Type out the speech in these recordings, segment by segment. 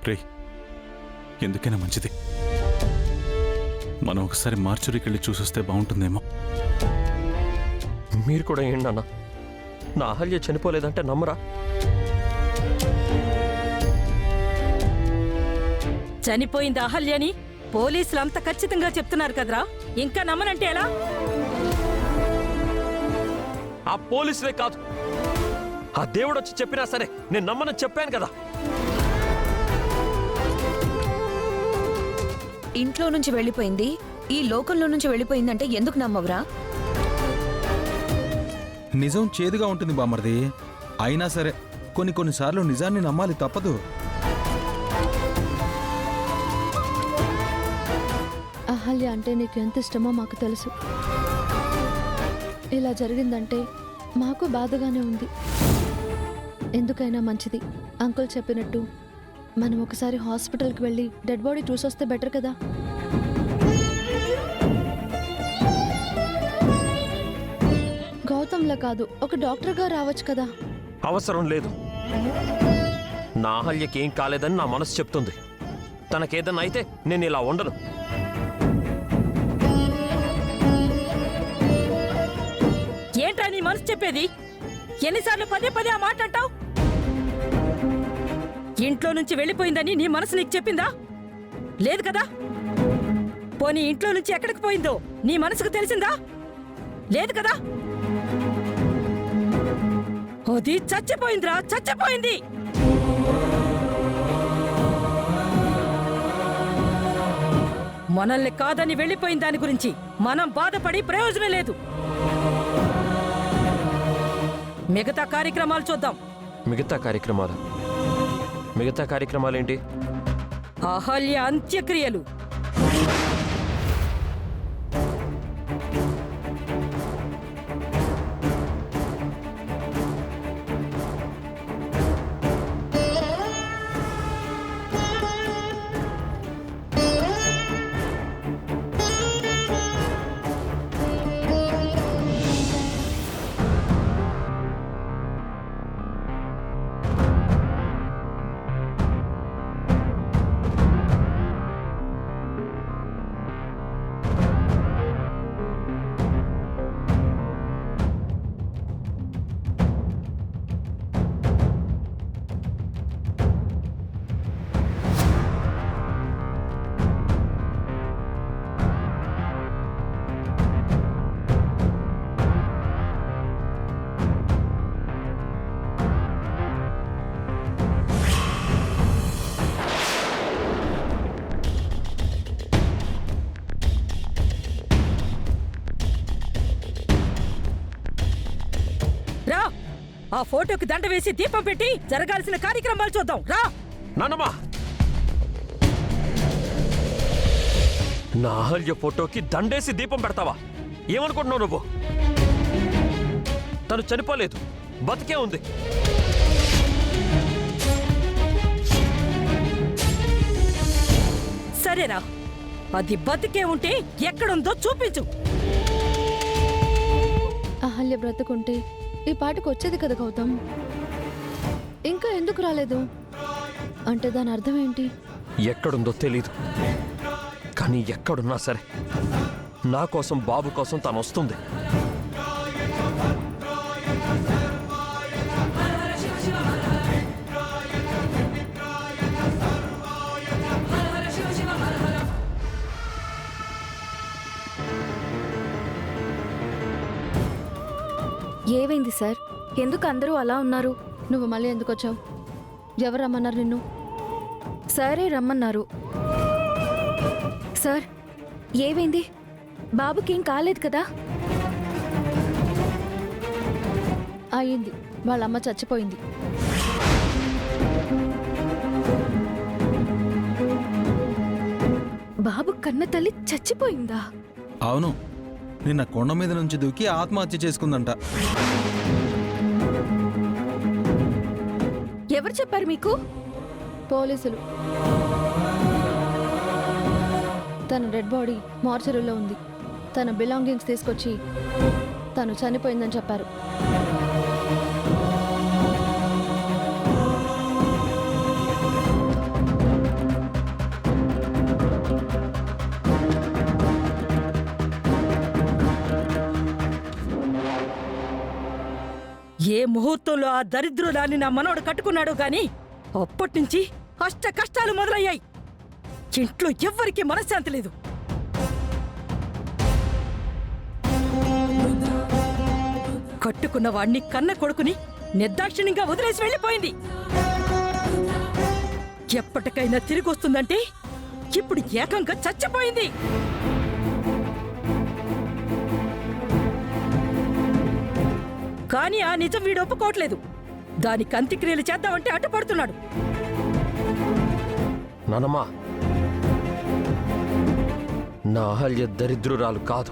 రే, ఎందుకైనా మంచిది మనం ఒకసారి మార్చురీకి వెళ్ళి చూసొస్తే బాగుంటుందేమో. మీరు కూడా ఏంటన్నా, నా అహల్య చనిపోలేదంటే నమ్మరా? చనిపోయింది అహల్యని పోలీసులు అంత ఖచ్చితంగా చెప్తున్నారు కదరా, ఇంకా నమ్మనంటే ఎలా? ఆ పోలీసులే కాదు, ఆ దేవుడు వచ్చి చెప్పినా సరే నేను నమ్మనని చెప్పాను కదా. ఇంట్లో నుంచి వెళ్ళిపోయింది, ఈ లోకంలో నుంచి వెళ్ళిపోయిందంటే ఎందుకు నమ్మవురా? నిజం చేదుగా ఉంటుంది బామర్ది. అయినా సరే కొన్నిసార్లు నిజాన్ని నమ్మాలి, తప్పదు. అహల్య అంటే నీకు ఎంత ఇష్టమో మాకు తెలుసు. ఇలా జరిగిందంటే మాకు బాధగానే ఉంది. ఎందుకైనా మంచిది అంకుల్ చెప్పినట్టు మనం ఒకసారి హాస్పిటల్కి వెళ్ళి డెడ్ బాడీ చూసొస్తే బెటర్ కదా. గౌతంలా కాదు, ఒక డాక్టర్గా రావచ్చు కదా. అవసరం లేదు. నా అహల్యకి ఏం కాలేదని నా మనసు చెప్తుంది. తనకేదన్నా అయితే నేను ఇలా ఉండను. ఏంట్రా నీ మనసు చెప్పేది? ఎన్నిసార్లు పదే పదే ఆ మాట అంటావు? ఇంట్లో నుంచి వెళ్ళిపోయిందని నీ మనసు నీకు చెప్పిందా? లేదు కదా. పోనీ ఇంట్లో నుంచి ఎక్కడికి పోయిందో నీ మనసుకు తెలిసిందా? లేదు కదా. అది చచ్చిపోయిందిరా, చచ్చిపోయింది. మనల్ని కాదని వెళ్ళిపోయిన దాని గురించి మనం బాధపడి ప్రయోజనం లేదు. మిగతా కార్యక్రమాలు చూద్దాం. మిగతా కార్యక్రమాలేంటి? అహల్య అంత్యక్రియలు. రా, ఆ ఫోటోకి దండ వేసి దీపం పెట్టి జరగాల్సిన కార్యక్రమాలు చూద్దాం. రా నాన్నమ్మా, నా అహల్య ఫోటోకి దండేసి దీపం పెడతావా? ఏమనుకుంటున్నావు నువ్వు? తను చనిపోలేదు, బతికే ఉంది. సరేరా, అది బతికే ఉంటే ఎక్కడుందో చూపించు. అహల్య బ్రతుకుంటే ఈ పాటకు వచ్చేది కదా గౌతమ్. ఇంకా ఎందుకు రాలేదు అంటే దాని అర్థం ఏంటి? ఎక్కడుందో తెలీదు, కానీ ఎక్కడున్నా సరే నా కోసం, బాబు కోసం తను వస్తుంది. ఏమైంది సార్? ఎందుకు అందరూ అలా ఉన్నారు? నువ్వు మళ్ళీ ఎందుకు వచ్చావు? ఎవరు రమ్మన్నారు నిన్ను? సరే రమ్మన్నారు. సార్ ఏమైంది? బాబుకేం కాలేదు కదా? అయ్యింది, వాళ్ళమ్మ చచ్చిపోయింది. బాబు కన్న తల్లి చచ్చిపోయిందా? అవును, నిన్న కొండ మీద నుంచి దూకి ఆత్మహత్య చేసుకుందంట. ఎవరు చెప్పారు మీకు? పోలీసులు. తన డెడ్ బాడీ మార్చరీలో ఉంది. తన బిలాంగింగ్స్ తీసుకొచ్చి తను చనిపోయిందని చెప్పారు. ముహూర్తంలో ఆ దరిద్రురాన్ని నా మనవడు కట్టుకున్నాడు గాని అప్పటినుంచి అష్ట కష్టాలు మొదలయ్యాయి. ఇంట్లో ఎవ్వరికీ మనశ్శాంతి లేదు. కట్టుకున్న వాణ్ణి కన్న కొడుకుని నిర్దాక్షిణ్యంగా వదిలేసి వెళ్ళిపోయింది. ఎప్పటికైనా తిరిగి వస్తుందంటే ఇప్పుడు ఏకంగా చచ్చిపోయింది. కానీ ఆ నిజం వీడు ఒప్పుకోవట్లేదు. దానికి అంత్యక్రియలు చేద్దామంటే అడ్డుపడుతున్నాడు. నానమ్మా, నా అహల్య దరిద్రురాలు కాదు.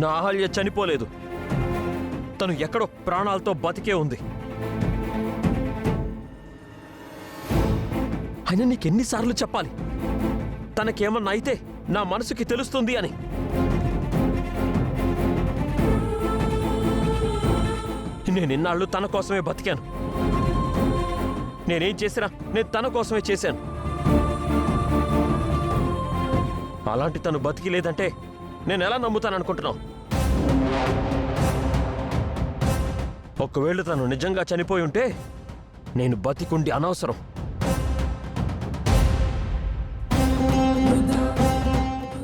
నా అహల్య చనిపోలేదు. తను ఎక్కడో ప్రాణాలతో బతికే ఉంది. అయినా నీకెన్నిసార్లు చెప్పాలి తనకేమన్నా అయితే నా మనసుకి తెలుస్తుంది అని? నేను ఇన్నాళ్ళు తన కోసమే బతికాను. నేనేం చేసినా నేను తన కోసమే చేశాను. అలాంటి తను బతికి లేదంటే నేను ఎలా నమ్ముతాననుకుంటున్నావు? ఒకవేళ తను నిజంగా చనిపోయి ఉంటే నేను బతికుండి అనవసరం.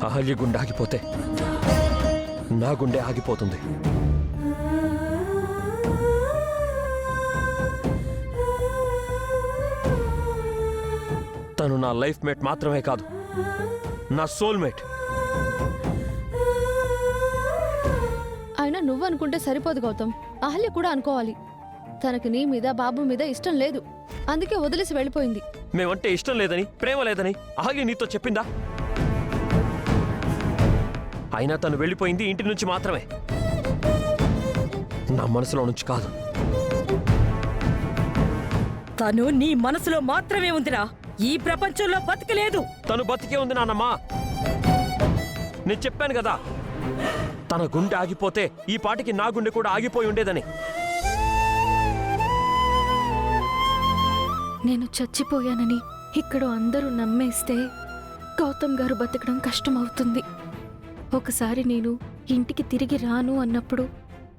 అహల్య గుండె ఆగిపోతే నా గుండె ఆగిపోతుంది. తను నా లైఫ్ మేట్ మాత్రమే కాదు, నా సోల్ మేట్. అయినా నువ్వు అనుకుంటే సరిపోదు గౌతమ్, అహల్య కూడా అనుకోవాలి. తనకి నీ మీద బాబు మీద ఇష్టం లేదు, అందుకే వదిలేసి వెళ్ళిపోయింది. మేమంటే ఇష్టం లేదని, ప్రేమ లేదని అహల్య నీతో చెప్పిందా? అయినా తను వెళ్ళిపోయింది ఇంటి నుంచి మాత్రమే, నా మనసులో నుంచి కాదు. తను నీ మనసులో మాత్రమే ఉందిరా, ఈ ప్రపంచంలో బతికలేదు. తను బతికే ఉంది నాన్నమ్మా. నేను చెప్పాను కదా, తన గుండె ఆగిపోతే ఈ పాటికి నా గుండె కూడా ఆగిపోయి ఉండేదని. నేను చచ్చిపోయానని ఇక్కడ అందరూ నమ్మేస్తే గౌతమ్ గారు బతకడం కష్టమవుతుంది. ఒకసారి నేను ఇంటికి తిరిగి రాను అన్నప్పుడు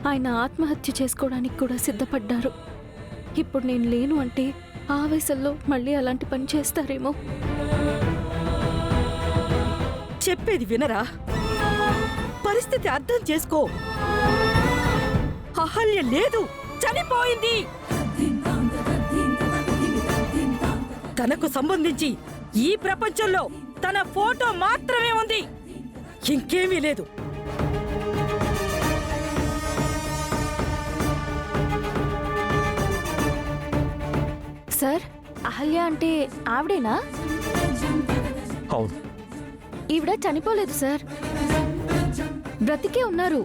ఆయన ఆత్మహత్య చేసుకోవడానికి కూడా సిద్ధపడ్డారు. ఇప్పుడు నేను లేను అంటే ఆవేశంలో మళ్ళీ అలాంటి పని చేస్తారేమో. చెప్పేది వినరా, పరిస్థితి అర్థం చేసుకో. అహల్య లేదు, చనిపోయింది. తనకు సంబంధించి ఈ ప్రపంచంలో తన ఫోటో మాత్రమే ఉంది, ఇంకేమీ లేదు. సార్, అహల్య అంటే ఆవిడేనా? అవును. ఈవిడ చనిపోలేదు సార్, బ్రతికే ఉన్నారు.